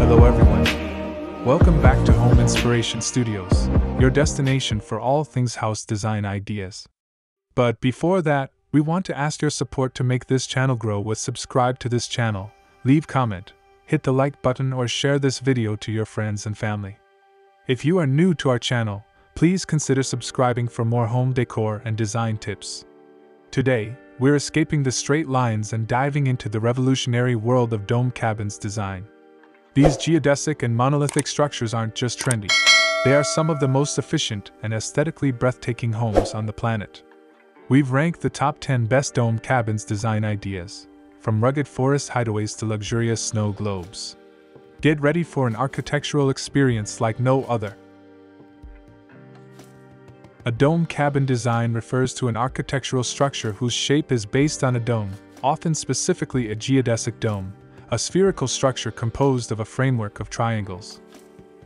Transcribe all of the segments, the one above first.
Hello everyone. Welcome back to Home Inspiration Studios, your destination for all things house design ideas. But before that, we want to ask your support to make this channel grow. With subscribe to this channel, leave comment, hit the like button or share this video to your friends and family. If you are new to our channel, please consider subscribing for more home decor and design tips. Today, we're escaping the straight lines and diving into the revolutionary world of dome cabins design. These geodesic and monolithic structures aren't just trendy, they are some of the most efficient and aesthetically breathtaking homes on the planet. We've ranked the top 10 best dome cabins design ideas, from rugged forest hideaways to luxurious snow globes. Get ready for an architectural experience like no other. A dome cabin design refers to an architectural structure whose shape is based on a dome, often specifically a geodesic dome, a spherical structure composed of a framework of triangles.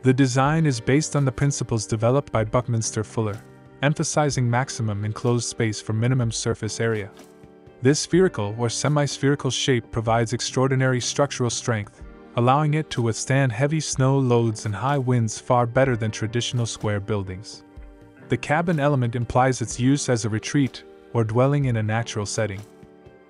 The design is based on the principles developed by Buckminster Fuller, emphasizing maximum enclosed space for minimum surface area. This spherical or semi-spherical shape provides extraordinary structural strength, allowing it to withstand heavy snow loads and high winds far better than traditional square buildings. The cabin element implies its use as a retreat or dwelling in a natural setting.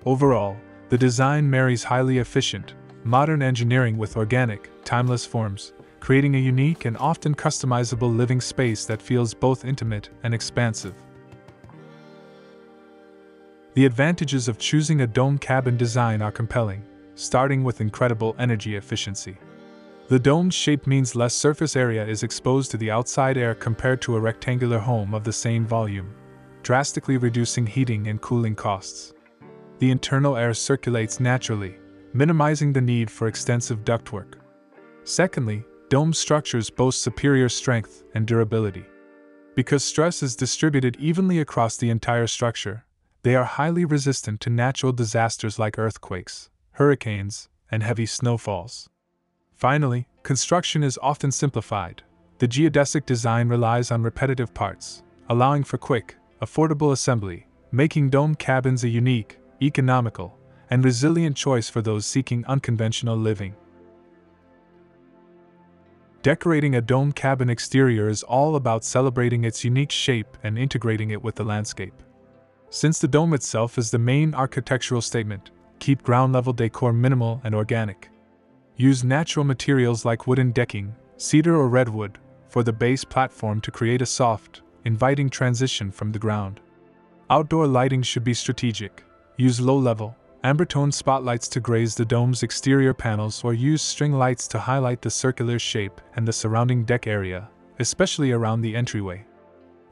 Overall, the design marries highly efficient, modern engineering with organic, timeless forms, creating a unique and often customizable living space that feels both intimate and expansive. The advantages of choosing a dome cabin design are compelling, starting with incredible energy efficiency. The domed shape means less surface area is exposed to the outside air compared to a rectangular home of the same volume, drastically reducing heating and cooling costs. The internal air circulates naturally, minimizing the need for extensive ductwork. Secondly, dome structures boast superior strength and durability. Because stress is distributed evenly across the entire structure, they are highly resistant to natural disasters like earthquakes, hurricanes, and heavy snowfalls. Finally, construction is often simplified. The geodesic design relies on repetitive parts, allowing for quick, affordable assembly, making dome cabins a unique, economical, and resilient choice for those seeking unconventional living. Decorating a dome cabin exterior is all about celebrating its unique shape and integrating it with the landscape. Since the dome itself is the main architectural statement, keep ground-level decor minimal and organic. Use natural materials like wooden decking, cedar or redwood, for the base platform to create a soft, inviting transition from the ground. Outdoor lighting should be strategic. Use low-level, amber-toned spotlights to graze the dome's exterior panels or use string lights to highlight the circular shape and the surrounding deck area, especially around the entryway.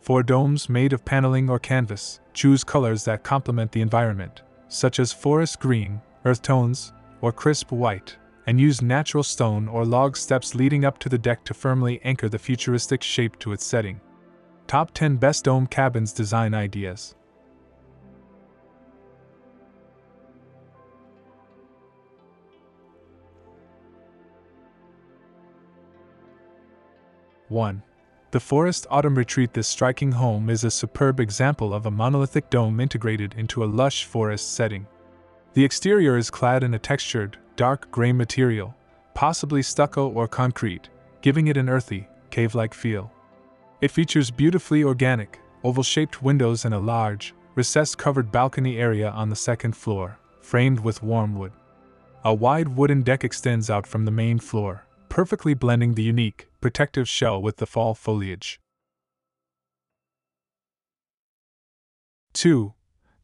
For domes made of paneling or canvas, choose colors that complement the environment, such as forest green, earth tones, or crisp white, and use natural stone or log steps leading up to the deck to firmly anchor the futuristic shape to its setting. Top 10 Best Dome Cabins Design Ideas. (1) The Forest Autumn Retreat. This striking home is a superb example of a monolithic dome integrated into a lush forest setting. The exterior is clad in a textured, dark gray material, possibly stucco or concrete, giving it an earthy, cave-like feel. It features beautifully organic, oval-shaped windows and a large, recess-covered balcony area on the second floor, framed with warm wood. A wide wooden deck extends out from the main floor, perfectly blending the unique, protective shell with the fall foliage. 2.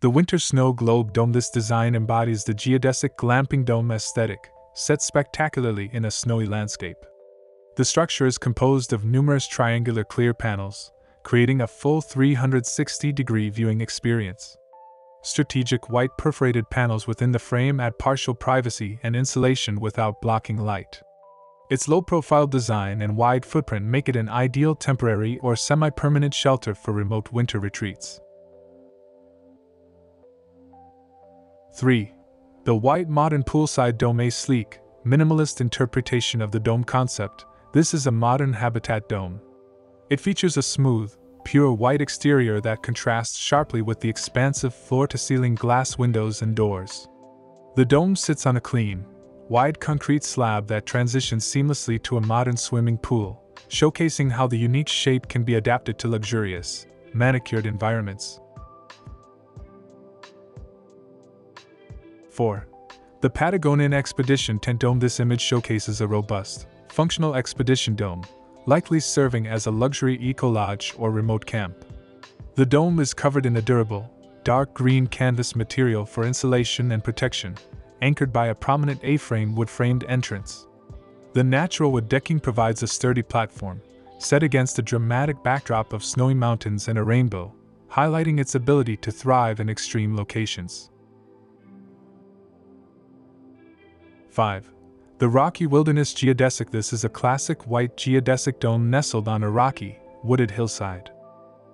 The Winter Snow Globe Dome. This design embodies the geodesic glamping dome aesthetic, set spectacularly in a snowy landscape. The structure is composed of numerous triangular clear panels, creating a full 360-degree viewing experience. Strategic white perforated panels within the frame add partial privacy and insulation without blocking light. Its low-profile design and wide footprint make it an ideal temporary or semi-permanent shelter for remote winter retreats. 3. The White Modern Poolside Dome. A sleek, minimalist interpretation of the dome concept, this is a modern habitat dome. It features a smooth, pure white exterior that contrasts sharply with the expansive floor-to-ceiling glass windows and doors. The dome sits on a clean, wide concrete slab that transitions seamlessly to a modern swimming pool, showcasing how the unique shape can be adapted to luxurious, manicured environments. 4. The Patagonian Expedition Tent Dome. This image showcases a robust, functional expedition dome, likely serving as a luxury eco-lodge or remote camp. The dome is covered in a durable, dark green canvas material for insulation and protection, anchored by a prominent A-frame wood-framed entrance. The natural wood decking provides a sturdy platform, set against a dramatic backdrop of snowy mountains and a rainbow, highlighting its ability to thrive in extreme locations. 5. The Rocky Wilderness Geodesic. This is a classic white geodesic dome nestled on a rocky, wooded hillside.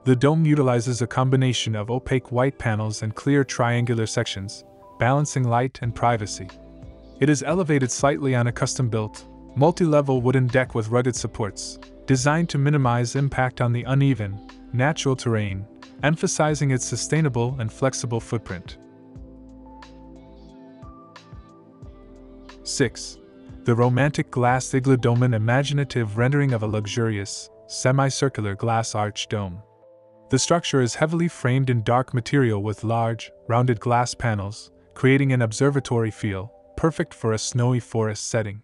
The dome utilizes a combination of opaque white panels and clear triangular sections, balancing light and privacy. It is elevated slightly on a custom-built, multi-level wooden deck with rugged supports, designed to minimize impact on the uneven, natural terrain, emphasizing its sustainable and flexible footprint. 6. The Romantic Glass Igloo Dome. An imaginative rendering of a luxurious, semicircular glass arch dome. The structure is heavily framed in dark material with large, rounded glass panels, creating an observatory feel, perfect for a snowy forest setting.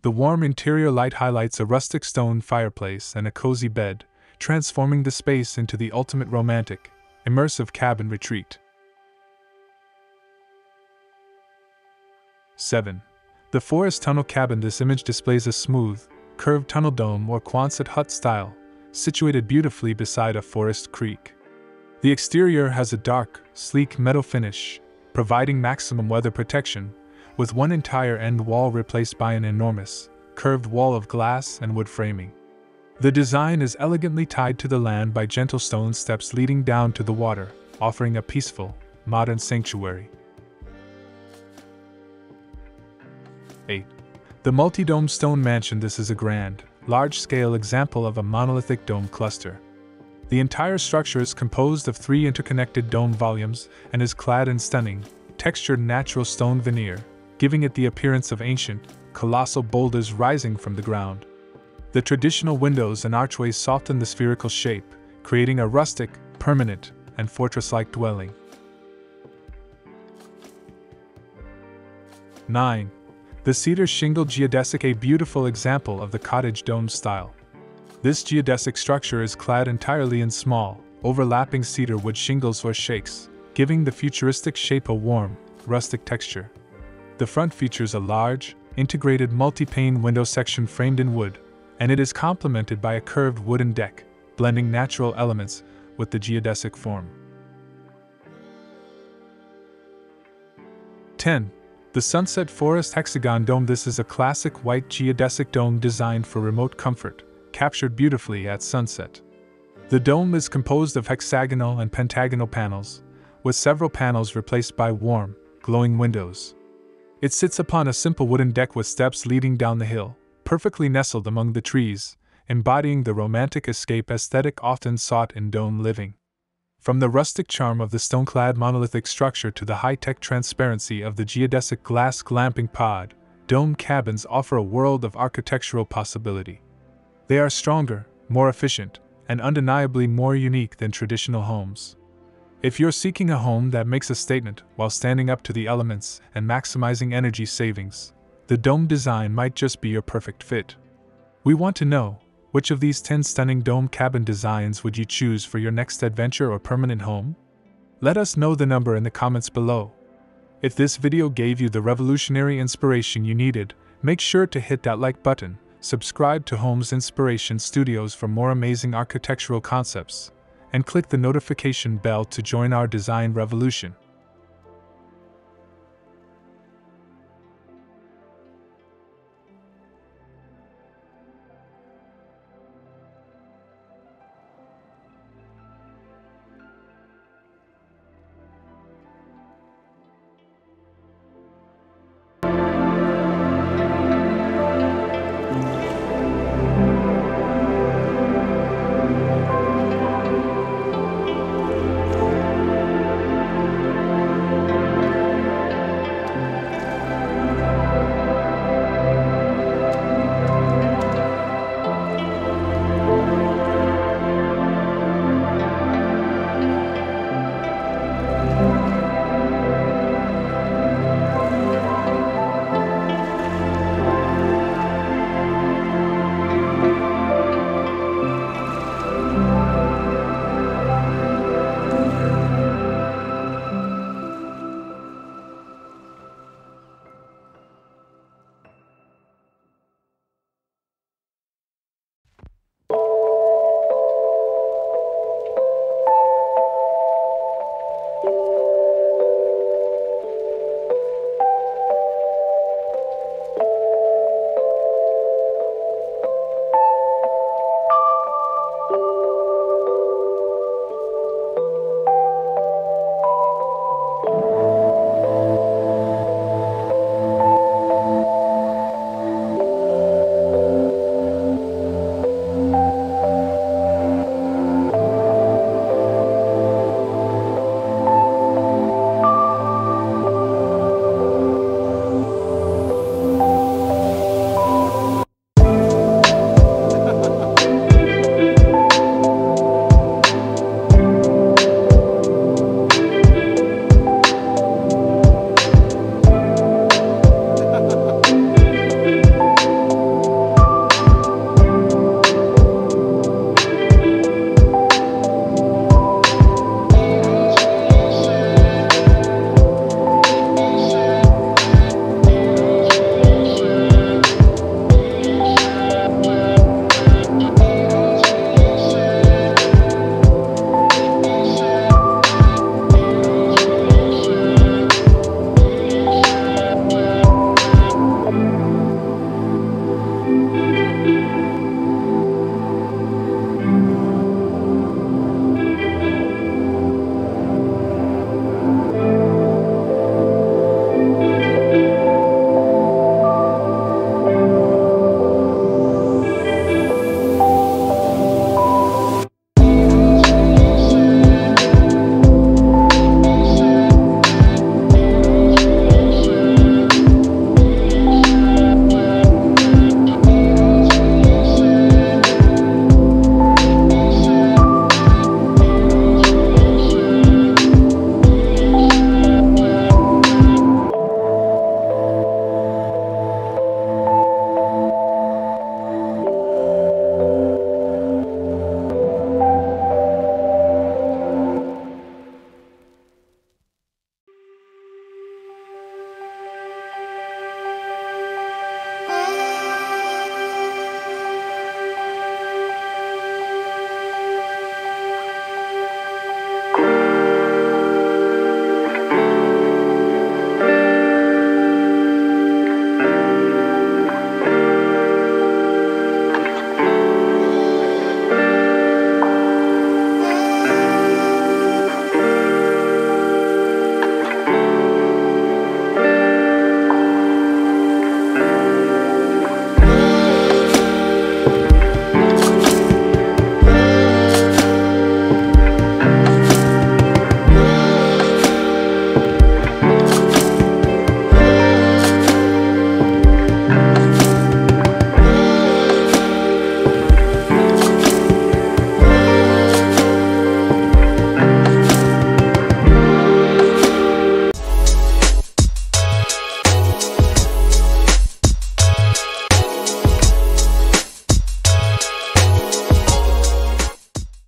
The warm interior light highlights a rustic stone fireplace and a cozy bed, transforming the space into the ultimate romantic, immersive cabin retreat. 7. The Forest Tunnel Cabin. This image displays a smooth, curved tunnel dome or Quonset hut style, situated beautifully beside a forest creek. The exterior has a dark, sleek metal finish, providing maximum weather protection, with one entire end wall replaced by an enormous, curved wall of glass and wood framing. The design is elegantly tied to the land by gentle stone steps leading down to the water, offering a peaceful, modern sanctuary. 8. The Multi-Dome Stone Mansion. This is a grand, large-scale example of a monolithic dome cluster. The entire structure is composed of 3 interconnected dome volumes and is clad in stunning, textured natural stone veneer, giving it the appearance of ancient, colossal boulders rising from the ground. The traditional windows and archways soften the spherical shape, creating a rustic, permanent, and fortress-like dwelling. 9. The Cedar Shingle Geodesic. A beautiful example of the cottage dome style. This geodesic structure is clad entirely in small, overlapping cedar wood shingles or shakes, giving the futuristic shape a warm, rustic texture. The front features a large, integrated multi-pane window section framed in wood, and it is complemented by a curved wooden deck, blending natural elements with the geodesic form. 10. The Sunset Forest Hexagon Dome. This is a classic white geodesic dome designed for remote comfort, captured beautifully at sunset. The dome is composed of hexagonal and pentagonal panels, with several panels replaced by warm, glowing windows. It sits upon a simple wooden deck with steps leading down the hill, perfectly nestled among the trees, embodying the romantic escape aesthetic often sought in dome living. From the rustic charm of the stone-clad monolithic structure to the high-tech transparency of the geodesic glass glamping pod, dome cabins offer a world of architectural possibility. They are stronger, more efficient, and undeniably more unique than traditional homes. If you're seeking a home that makes a statement while standing up to the elements and maximizing energy savings, the dome design might just be your perfect fit. We want to know, which of these 10 stunning dome cabin designs would you choose for your next adventure or permanent home? Let us know the number in the comments below. If this video gave you the revolutionary inspiration you needed, make sure to hit that like button, subscribe to Homes Inspiration Studios for more amazing architectural concepts, and click the notification bell to join our design revolution.